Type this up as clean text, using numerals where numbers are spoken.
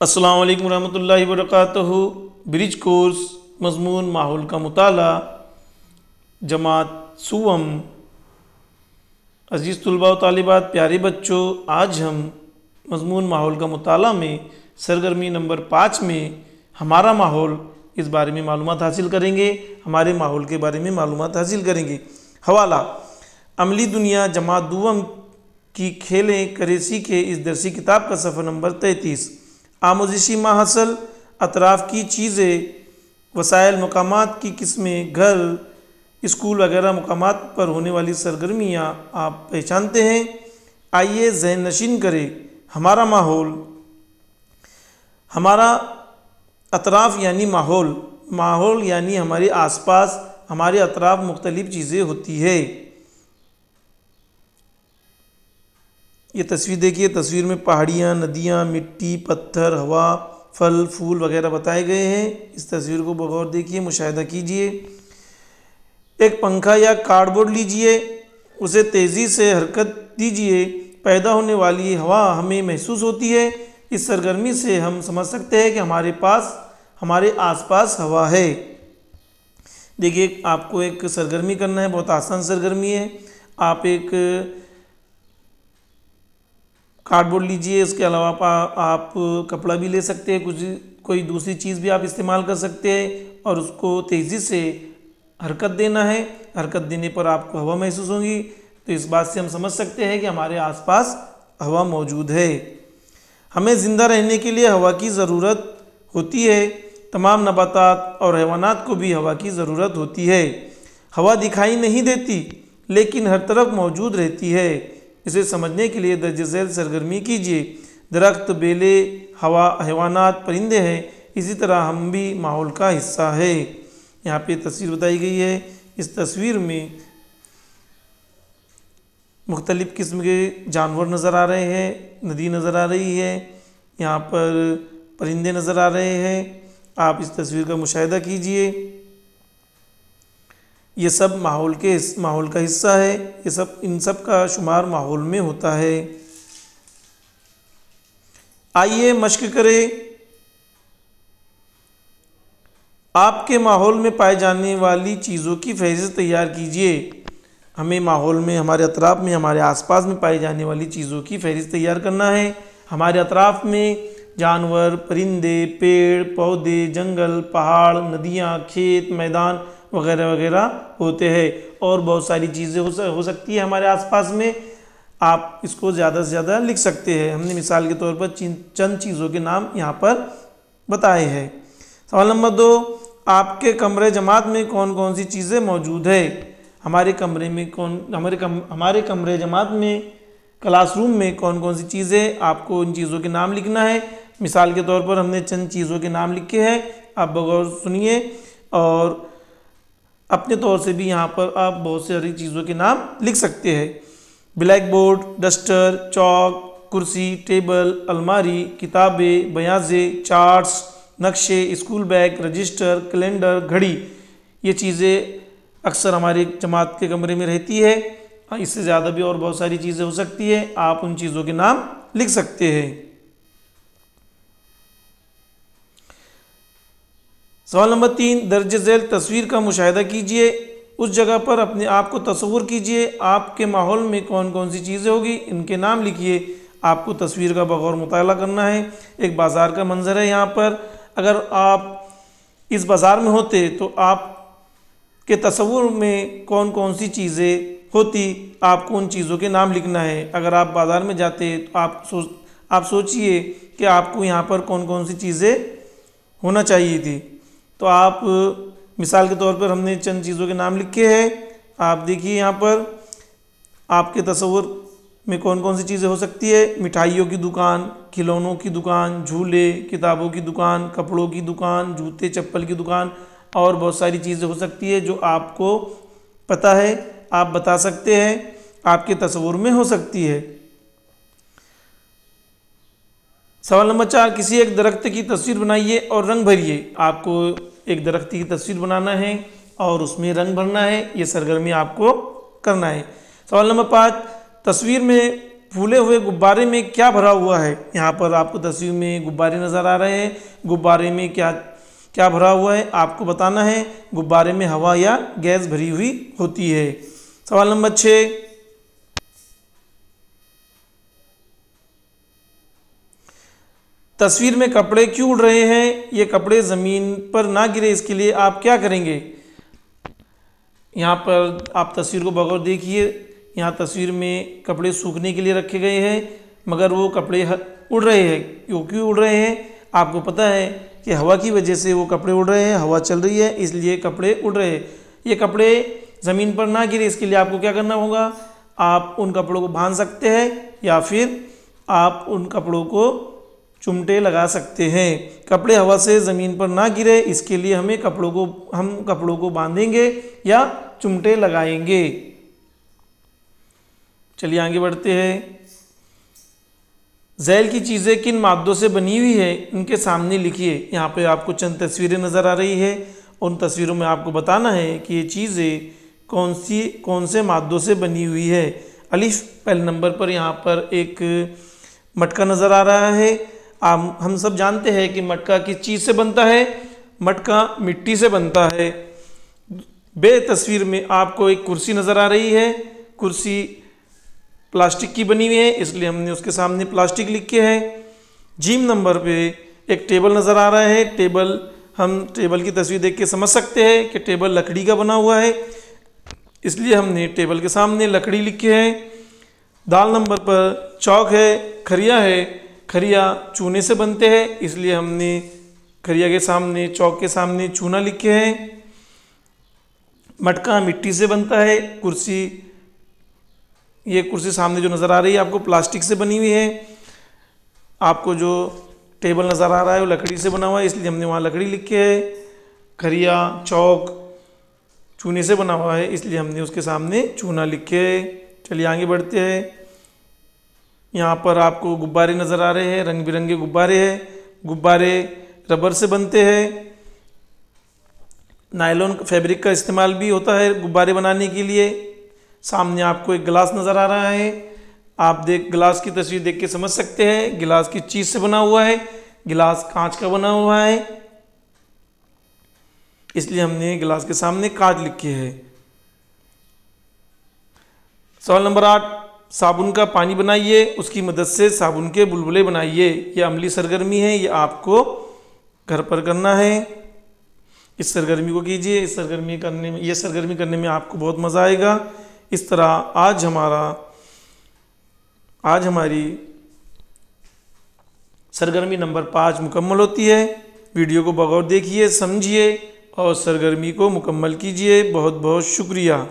अस्सलाम वालेकुम रहमतुल्लाहि व बरकातहू। ब्रिज कोर्स मज़मून माहौल का मुताला जमात सुवम। अज़ीज़ तुलबा व तालिबात, प्यारे बच्चों, आज हम मज़मून माहौल का मुताला में सरगर्मी नंबर 5 में हमारा माहौल इस बारे में मालूमात हासिल करेंगे। हमारे माहौल के बारे में मालूमात हासिल करेंगे। हवाला अमली दुनिया जमात दुवम की खेलें करेसी के इस दरसी किताब का सफ़र नंबर 33। आमोजिशी माहसल अतराफ़ की चीज़ें, वसाइल, मकामात की किस्में, घर, स्कूल वगैरह मकामात पर होने वाली सरगर्मियाँ आप पहचानते हैं। आइए ज़हन नशीन करें हमारा माहौल। हमारा अतराफ़ यानी माहौल, माहौल यानी हमारे आसपास, हमारे अतराफ़ मुख्तलिफ़ चीज़ें होती है। ये तस्वीर देखिए, तस्वीर में पहाड़ियाँ, नदियाँ, मिट्टी, पत्थर, हवा, फल, फूल वगैरह बताए गए हैं। इस तस्वीर को बगौर देखिए, मुशाहिदा कीजिए। एक पंखा या कार्डबोर्ड लीजिए, उसे तेज़ी से हरकत दीजिए। पैदा होने वाली हवा हमें महसूस होती है। इस सरगर्मी से हम समझ सकते हैं कि हमारे आसपास हवा है। देखिए, आपको एक सरगर्मी करना है, बहुत आसान सरगर्मी है। आप एक कार्डबोर्ड लीजिए, उसके अलावा आप कपड़ा भी ले सकते हैं, कोई दूसरी चीज़ भी आप इस्तेमाल कर सकते हैं और उसको तेज़ी से हरकत देना है। हरकत देने पर आपको हवा महसूस होगी। तो इस बात से हम समझ सकते हैं कि हमारे आसपास हवा मौजूद है। हमें ज़िंदा रहने के लिए हवा की ज़रूरत होती है। तमाम नबातात और हैवानात को भी हवा की ज़रूरत होती है। हवा दिखाई नहीं देती लेकिन हर तरफ मौजूद रहती है। इसे समझने के लिए दर्ज झेल सरगर्मी कीजिए। दरख्त, बेले, हवा, हैवानात, परिंदे हैं। इसी तरह हम भी माहौल का हिस्सा है। यहाँ पे तस्वीर बताई गई है। इस तस्वीर में मुख्तलिफ़ किस्म के जानवर नज़र आ रहे हैं, नदी नज़र आ रही है, यहाँ पर परिंदे नज़र आ रहे हैं। आप इस तस्वीर का मुशाहिदा कीजिए। ये सब माहौल का हिस्सा है। इन सब का शुमार माहौल में होता है। आइए मश्क करें। आपके माहौल में पाए जाने वाली चीज़ों की फहरिस्त तैयार कीजिए। हमें माहौल में, हमारे अतराफ़ में, हमारे आसपास में पाई जाने वाली चीज़ों की फहरिस्त तैयार करना है। हमारे अतराफ़ में जानवर, परिंदे, पेड़ पौधे, जंगल, पहाड़, नदियाँ, खेत, मैदान वगैरह वगैरह होते हैं और बहुत सारी चीज़ें हो सकती है हमारे आसपास में। आप इसको ज़्यादा से ज़्यादा लिख सकते हैं। हमने मिसाल के तौर पर चंद चीज़ों के नाम यहाँ पर बताए हैं। सवाल नंबर 2, आपके कमरे जमात में कौन कौन सी चीज़ें मौजूद है? हमारे कमरे जमात में, क्लासरूम में कौन कौन सी चीज़ें, आपको इन चीज़ों के नाम लिखना है। मिसाल के तौर पर हमने चंद चीज़ों के नाम लिखे हैं, आप बगौर सुनिए और अपने तौर से भी यहाँ पर आप बहुत सारी चीज़ों के नाम लिख सकते हैं। ब्लैक बोर्ड, डस्टर, चौक, कुर्सी, टेबल, अलमारी, किताबें, बयाज़े, चार्ट्स, नक्शे, स्कूल बैग, रजिस्टर, कैलेंडर, घड़ी। ये चीज़ें अक्सर हमारे जमात के कमरे में रहती है। इससे ज़्यादा भी और बहुत सारी चीज़ें हो सकती है। आप उन चीज़ों के नाम लिख सकते हैं। सवाल नंबर 3, दर्ज झेल तस्वीर का मुशाहिदा कीजिए। उस जगह पर अपने आप को तस्वुर कीजिए। आपके माहौल में कौन कौन सी चीज़ें होगी, इनके नाम लिखिए। आपको तस्वीर का बगौर मुताला करना है। एक बाज़ार का मंजर है यहाँ पर। अगर आप इस बाज़ार में होते तो आप के तस्वुर में कौन कौन सी चीज़ें होती, आपको उन चीज़ों के नाम लिखना है। अगर आप बाज़ार में जाते तो आप सोचिए कि आपको यहाँ पर कौन कौन सी चीज़ें होना चाहिए थी। तो आप मिसाल के तौर पर हमने चंद चीज़ों के नाम लिखे हैं। आप देखिए यहाँ पर आपके तस्वुर में कौन कौन सी चीज़ें हो सकती है। मिठाइयों की दुकान, खिलौनों की दुकान, झूले, किताबों की दुकान, कपड़ों की दुकान, जूते चप्पल की दुकान और बहुत सारी चीज़ें हो सकती है जो आपको पता है, आप बता सकते हैं, आपके तस्वुर में हो सकती है। सवाल नंबर 4, किसी एक दरख्त की तस्वीर बनाइए और रंग भरिए। आपको एक दरख्त की तस्वीर बनाना है और उसमें रंग भरना है। ये सरगर्मी आपको करना है। सवाल नंबर 5, तस्वीर में फूले हुए गुब्बारे में क्या भरा हुआ है। यहाँ पर आपको तस्वीर में गुब्बारे नज़र आ रहे हैं। गुब्बारे में क्या क्या भरा हुआ है आपको बताना है। गुब्बारे में हवा या गैस भरी हुई होती है। सवाल नंबर 6, तस्वीर में कपड़े क्यों उड़ रहे हैं। ये कपड़े ज़मीन पर ना गिरे इसके लिए आप क्या करेंगे। यहाँ पर आप तस्वीर को बगौर देखिए। यहाँ तस्वीर में कपड़े सूखने के लिए रखे गए हैं, मगर वो कपड़े उड़ रहे हैं। क्यों उड़ रहे हैं, आपको पता है कि हवा की वजह से वो कपड़े उड़ रहे हैं। हवा चल रही है इसलिए कपड़े उड़ रहे हैं। ये कपड़े ज़मीन पर ना गिरे इसके लिए आपको क्या करना होगा। आप उन कपड़ों को बांध सकते हैं या फिर आप उन कपड़ों को चुमटे लगा सकते हैं। कपड़े हवा से ज़मीन पर ना गिरे इसके लिए हम कपड़ों को बांधेंगे या चुमटे लगाएंगे। चलिए आगे बढ़ते हैं। झैल की चीज़ें किन मादों से बनी हुई है उनके सामने लिखिए। यहाँ पे आपको चंद तस्वीरें नज़र आ रही है। उन तस्वीरों में आपको बताना है कि ये चीज़ें कौन से मादों से बनी हुई है। अलिफ पहले नंबर पर यहाँ पर एक मटका नज़र आ रहा है। हम सब जानते हैं कि मटका किस चीज़ से बनता है। मटका मिट्टी से बनता है। बे तस्वीर में आपको एक कुर्सी नज़र आ रही है। कुर्सी प्लास्टिक की बनी हुई है इसलिए हमने उसके सामने प्लास्टिक लिखे है। जीम नंबर पे एक टेबल नज़र आ रहा है। हम टेबल की तस्वीर देख के समझ सकते हैं कि टेबल लकड़ी का बना हुआ है, इसलिए हमने टेबल के सामने लकड़ी लिखी है। दाल नंबर पर चौक है, खरिया है। खरिया चूने से बनते हैं इसलिए हमने खरिया के सामने चौक के सामने चूना लिखे हैं। मटका मिट्टी से बनता है। ये कुर्सी सामने जो नज़र आ रही है आपको प्लास्टिक से बनी हुई है। आपको जो टेबल नज़र आ रहा है वो लकड़ी से बना हुआ है इसलिए हमने वहाँ लकड़ी लिखे है। खरिया चौक चूने से बना हुआ है इसलिए हमने उसके सामने चूना लिखे है। चलिए आगे बढ़ते हैं। यहाँ पर आपको गुब्बारे नज़र आ रहे हैं, रंग बिरंगे गुब्बारे हैं। गुब्बारे रबर से बनते हैं। नायलॉन फैब्रिक का इस्तेमाल भी होता है गुब्बारे बनाने के लिए। सामने आपको एक गिलास नज़र आ रहा है। आप गिलास की तस्वीर देख के समझ सकते हैं गिलास किस चीज़ से बना हुआ है। गिलास कांच का बना हुआ है इसलिए हमने गिलास के सामने कांच लिखे है। सवाल नंबर 8, साबुन का पानी बनाइए, उसकी मदद से साबुन के बुलबुले बनाइए। यह अमली सरगर्मी है, ये आपको घर पर करना है। इस सरगर्मी को कीजिए। ये सरगर्मी करने में आपको बहुत मज़ा आएगा। इस तरह आज हमारी सरगर्मी नंबर 5 मुकम्मल होती है। वीडियो को बगौर देखिए, समझिए और सरगर्मी को मुकम्मल कीजिए। बहुत बहुत शुक्रिया।